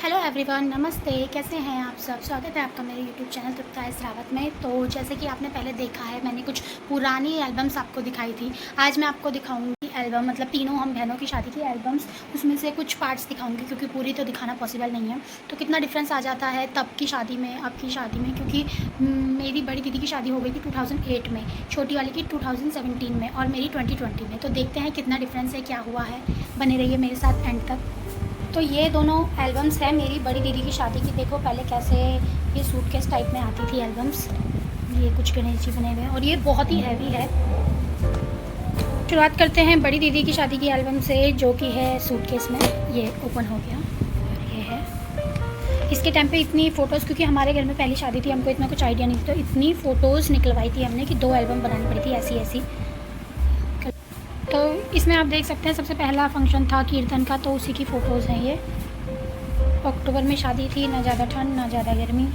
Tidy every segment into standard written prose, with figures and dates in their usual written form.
Hello everyone, नमस्ते। कैसे हैं आप सब? स्वागत है आपका मेरे यूट्यूब चैनल तृप्ता इस रावत में। तो जैसे कि आपने पहले देखा है, मैंने कुछ पुरानी एल्बम्स आपको दिखाई थी। आज मैं आपको दिखाऊंगी एल्बम, मतलब तीनों हम बहनों की शादी की एल्बम्स। उसमें से कुछ पार्ट्स दिखाऊंगी क्योंकि पूरी तो दिखाना पॉसिबल नहीं है। तो कितना डिफरेंस आ जाता है तब की शादी में, अब की शादी में, क्योंकि मेरी बड़ी दीदी की शादी हो गई थी 2008 में, छोटी वाली की 2017 में और मेरी 2020 में। तो देखते हैं कितना डिफरेंस है, क्या हुआ है। बने रहिए मेरे साथ एंड तक। तो ये दोनों एल्बम्स हैं मेरी बड़ी दीदी की शादी की। देखो पहले कैसे ये सूटकेस टाइप में आती थी एल्बम्स। ये कुछ गणेश जी बने हुए हैं और ये बहुत ही हैवी है। शुरुआत करते हैं बड़ी दीदी की शादी की एल्बम से, जो कि है सूटकेस में। ये ओपन हो गया और ये है। इसके टाइम पे इतनी फ़ोटोज़, क्योंकि हमारे घर में पहली शादी थी, हमको इतना कुछ आइडिया नहीं था, तो इतनी फ़ोटोज़ निकलवाई थी हमने कि 2 एल्बम बनानी पड़ी थी ऐसी ऐसी। तो इसमें आप देख सकते हैं सबसे पहला फंक्शन था कीर्तन का, तो उसी की फ़ोटोज़ हैं ये। अक्टूबर में शादी थी, ना ज़्यादा ठंड ना ज़्यादा गर्मी,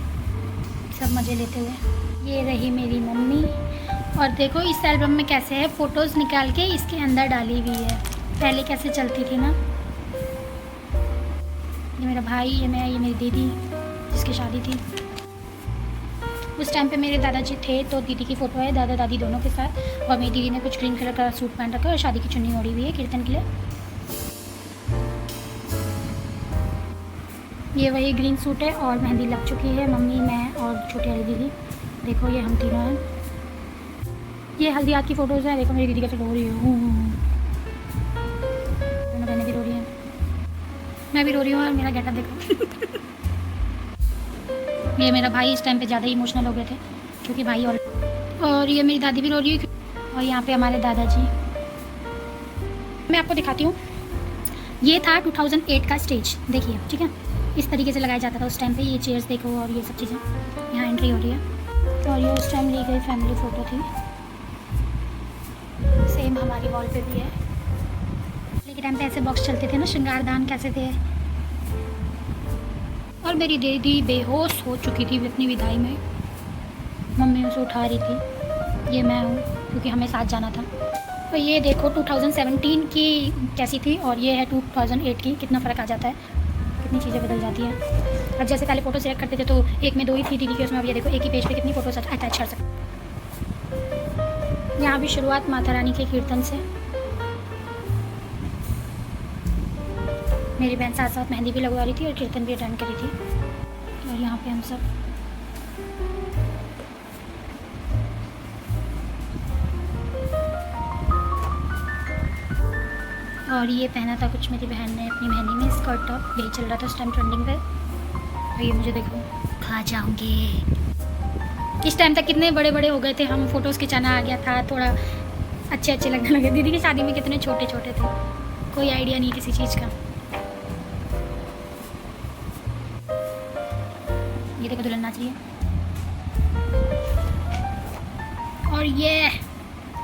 सब मज़े लेते हुए। ये रही मेरी मम्मी। और देखो इस एल्बम में कैसे है, फ़ोटोज़ निकाल के इसके अंदर डाली हुई है। पहले कैसे चलती थी ना। ये मेरा भाई, ये मैं, ये मेरी दीदी जिसकी शादी थी। उस टाइम पे मेरे दादाजी थे, तो दीदी की फ़ोटो है दादा दादी दोनों के साथ। और मेरी दीदी ने कुछ ग्रीन कलर का सूट पहन रखा है और शादी की चुन्नी ओढ़ी हुई है कीर्तन के लिए। ये वही ग्रीन सूट है और मेहंदी लग चुकी है। मम्मी, मैं और छोटी वाली दीदी। देखो ये हम तीनों हैं। ये हल्दीरात की फ़ोटोज़ है। देखो मेरी दीदी कैसे रो रही है। दोनों बहनें भी रो रही हैं, मैं भी रो रही हूँ और मेरा गेटअप देखो। ये मेरा भाई इस टाइम पे ज़्यादा इमोशनल हो गए थे क्योंकि भाई। और ये मेरी दादी भी रो रही है। और यहाँ पे हमारे दादाजी। मैं आपको दिखाती हूँ। ये था 2008 का स्टेज, देखिए, ठीक है। इस तरीके से लगाया जाता था उस टाइम पे। ये चेयर्स देखो और ये सब चीज़ें। यहाँ एंट्री हो रही है और ये उस टाइम ली गई फैमिली फ़ोटो थी। सेम हमारी वॉल पे भी है। पहले के टाइम पे ऐसे बॉक्स चलते थे ना, श्रृंगारदान कैसे थे। और मेरी दीदी बेहोश हो चुकी थी अपनी विदाई में। मम्मी उसे उठा रही थी। ये मैं हूँ क्योंकि हमें साथ जाना था। तो ये देखो 2017 की कैसी थी और ये है 2008 की। कितना फ़र्क आ जाता है, कितनी चीज़ें बदल जाती हैं। अब जैसे पहले फ़ोटो सिलेक्ट करते थे तो एक में 2 ही थी दीदी की, उसमें अब ये देखो एक ही पेज पे कितनी फ़ोटोज अटैच कर सकते। यहाँ भी शुरुआत माता रानी के कीर्तन से। मेरी बहन साथ साथ मेहंदी भी लगवा रही थी और कीर्तन भी अटेंड करी थी। और यहाँ पे हम सब। और ये पहना था कुछ मेरी बहन ने अपनी मेहंदी में, स्कर्ट टॉप। यही चल रहा था उस टाइम ट्रेंडिंग पे। और ये मुझे देखो, खा जाऊंगे। इस टाइम तक कितने बड़े बड़े हो गए थे हम, फ़ोटोज़ खिंचाना आ गया था, थोड़ा अच्छे अच्छे लगने लगे। दीदी की शादी में कितने छोटे छोटे थे, कोई आइडिया नहीं किसी चीज़ का। ये देखो दुल्हन नाच रही है। और ये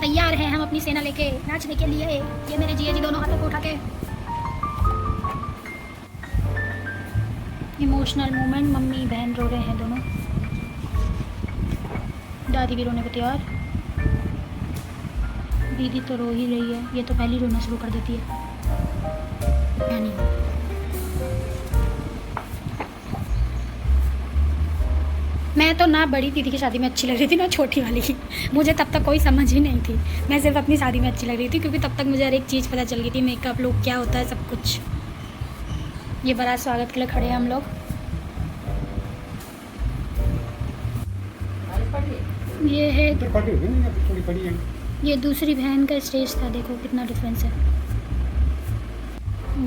तैयार है हम अपनी सेना लेके नाचने के लिए। ये मेरे जिया जी दोनों हाथों को उठा के। Emotional moment. मम्मी बहन रो रहे हैं दोनों। दादी भी रोने को तैयार। दीदी तो रो ही रही है, ये तो पहले रोना शुरू कर देती है। यानी मैं तो ना बड़ी दीदी की शादी में अच्छी लग रही थी ना छोटी वाली की। मुझे तब तक कोई समझ ही नहीं थी। मैं सिर्फ अपनी शादी में अच्छी लग रही थी क्योंकि तब तक मुझे हर एक चीज़ पता चल गई थी, मेकअप लुक क्या होता है, सब कुछ। ये बारात स्वागत के लिए खड़े हैं हम लोग। ये है, ये दूसरी बहन का स्टेज था। देखो कितना डिफरेंस है।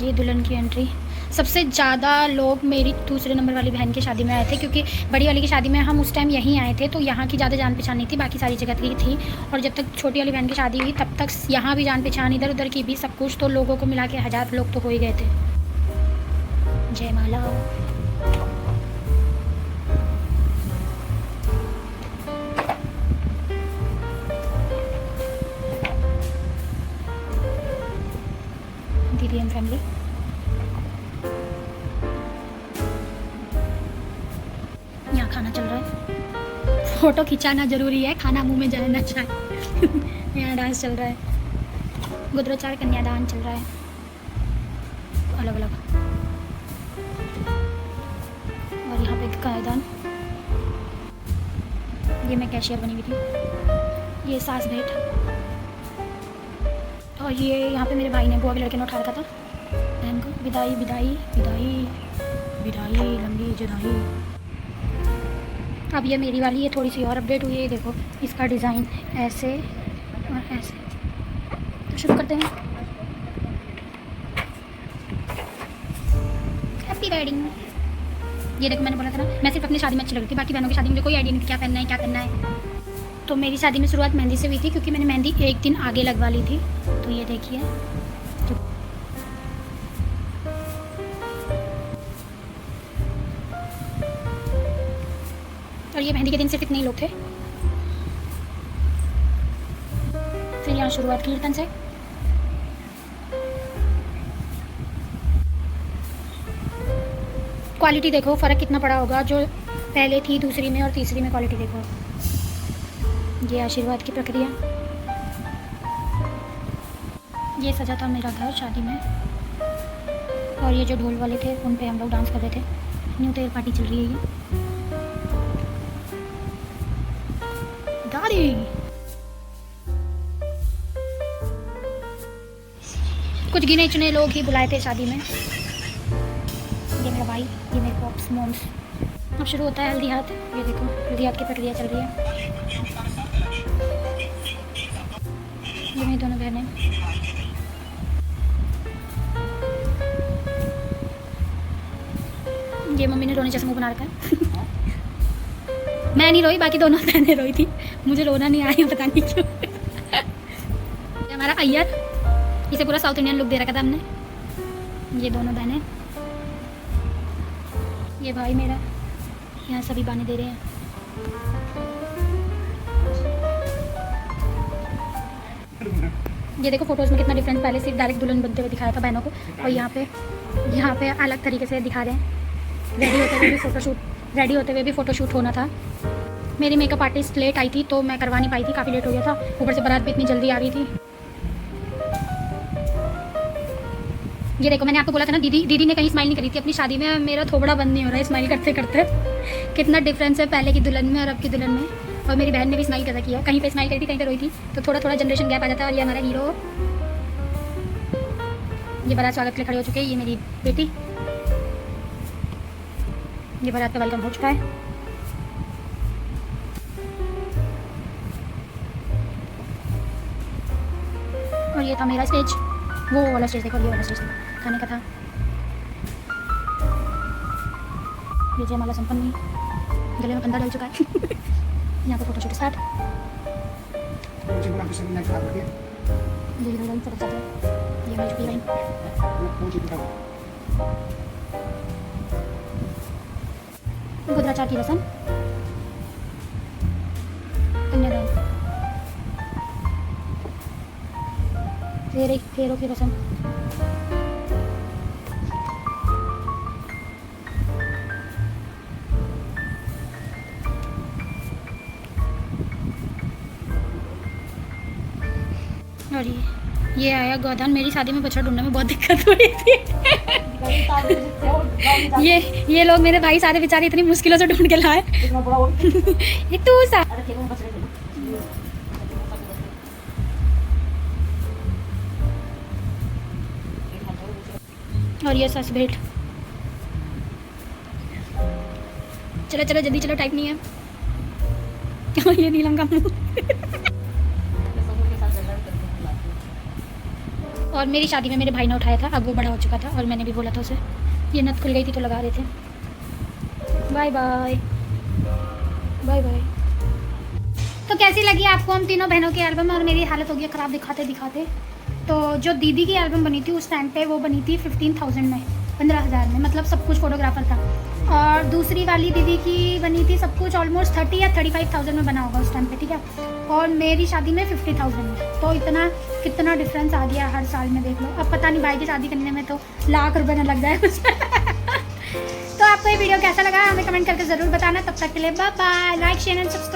ये दुल्हन की एंट्री। सबसे ज़्यादा लोग मेरी दूसरे नंबर वाली बहन की शादी में आए थे क्योंकि बड़ी वाली की शादी में हम उस टाइम यहीं आए थे, तो यहाँ की ज़्यादा जान पहचान नहीं थी, बाकी सारी जगह की थी। और जब तक छोटी वाली बहन की शादी हुई तब तक यहाँ भी जान पहचान, इधर उधर की भी, सब कुछ। तो लोगों को मिला के 1000 लोग तो हो ही गए थे। जयमाला। दीदी एंड फैमिली। यहाँ खाना चल रहा है। फ़ोटो खिंचाना ज़रूरी है, खाना मुंह में जाए ना जाए। यहाँ डांस चल रहा है, गुद्रोचार कन्यादान चल रहा है, अलग अलग। पायदान। ये मैं कैशियर बनी हुई थी। ये सास भेंट। और ये यहाँ पे मेरे भाई ने बुआ के लड़के ने उठा रखा था बहन को। विदाई विदाई विदाई विदाई लंबी जुदाई। अब ये मेरी वाली ये थोड़ी सी और अपडेट हुई है। देखो इसका डिज़ाइन ऐसे और ऐसे। तो शुरू करते हैं। Happy wedding. ये देखो मैंने बोला था ना, मैं सिर्फ अपनी शादी में अच्छी लग रही थी, बाकी बहनों की शादी में मुझे कोई आइडिया नहीं थी क्या पहनना है क्या करना है। तो मेरी शादी में शुरुआत मेहंदी से हुई थी, क्योंकि मैंने मेहंदी एक दिन आगे लगवा ली थी। तो ये देखिए और ये मेहंदी के दिन सिर्फ इतने ही लोग थे। फिर यहाँ शुरुआत कीर्तन से। क्वालिटी देखो फ़र्क कितना पड़ा होगा, जो पहले थी दूसरी में और तीसरी में क्वालिटी देखो। ये आशीर्वाद की प्रक्रिया। ये सजा था मेरा घर शादी में। और ये जो ढोल वाले थे उन पे हम लोग डांस कर रहे थे। न्यू ईयर पार्टी चल रही है ये। दादी कुछ गिने चुने लोग ही बुलाए थे शादी में। ये मेरा भाई, ये मेरे पॉप्स मॉम्स। अब शुरू होता है हल्दी हाथ। ये देखो हल्दी हाथ की प्रक्रिया चल रही है। ये मेरी दोनों बहनें। ये मम्मी ने रोने जैसे मुंह बना रखा है। मैं नहीं रोई, बाकी दोनों बहनें रोई थी। मुझे रोना नहीं आया, पता नहीं क्यों। ये हमारा अय्यर, इसे पूरा साउथ इंडियन लुक दे रखा था हमने। ये दोनों बहनें। ये भाई मेरा, यहाँ सभी बाने दे रहे हैं। ये देखो फोटोज़ में कितना डिफरेंस, पहले सिर्फ डायरेक्ट दुल्हन बनते हुए दिखाया था बहनों को, और यहाँ पे अलग तरीके से दिखा रहे हैं। रेडी होते हुए भी फ़ोटोशूट होना था। मेरी मेकअप आर्टिस्ट लेट आई थी तो मैं करवा नहीं पाई थी, काफ़ी लेट हो गया था। ऊपर से बारात भी इतनी जल्दी आ रही थी। ये देखो मैंने आपको बोला था ना, दीदी ने कहीं स्माइल नहीं करी थी अपनी शादी में। मेरा थोबड़ा बंद नहीं हो रहा है स्माइल करते करते। कितना डिफरेंस है पहले की दुल्हन में और अब की दुल्हन में। और मेरी बहन ने भी स्माइल कर रखी है, कहीं पे स्माइल करी थी कहीं पे रोई थी, तो थोड़ा थोड़ा जनरेशन गैप आ जाता है। और ये हमारा हीरो, ये बारात स्वागत के लिए खड़े हो चुके हैं। ये मेरी बेटी, ये बारात का वेलकम हो चुका है। और ये था मेरा स्टेज, वो वाला स्टेज देखो, ये वाला स्टेज देखो, खाने का था। ये जयमाला संपन्न, गले में कंधा डल चुका है। यहाँ पे फोटोशूट स्टार्ट। ये हमारी छुट्टी लाइन। गुदराचार की रस्म, कन्यादान, फेरों की रस्म। और ये आया गोदान। मेरी शादी में बछड़ा ढूंढने में बहुत दिक्कत हुई थी। ये लोग मेरे भाई सारे बेचारे इतनी मुश्किलों से ढूंढ के लाए। ये तू सा और ये सस भेंट। चलो चलो जल्दी चलो, टाइप नहीं है। ये नीलम का मुंह। और मेरी शादी में मेरे भाई ने उठाया था, अब वो बड़ा हो चुका था और मैंने भी बोला था उसे। ये नथ खुल गई थी तो लगा रहे थे। Bye bye bye bye. तो कैसी लगी आपको हम तीनों बहनों की एल्बम? और मेरी हालत हो गई ख़राब दिखाते दिखाते। तो जो दीदी की एल्बम बनी थी उस टाइम पे वो बनी थी 15,000 में, 15,000 में, मतलब सब कुछ फोटोग्राफर था। और दूसरी वाली दीदी की बनी थी सब कुछ ऑलमोस्ट 30 या 35,000 में बना होगा उस टाइम पे, ठीक है। और मेरी शादी में 50,000 में। तो इतना कितना डिफरेंस आ गया हर साल में, देख लो। अब पता नहीं भाई की शादी करने में तो लाख रुपए न लग जाए कुछ। तो आपको ये वीडियो कैसा लगा हमें कमेंट करके ज़रूर बताना। तब तक के लिए bye bye. Like share and subscribe.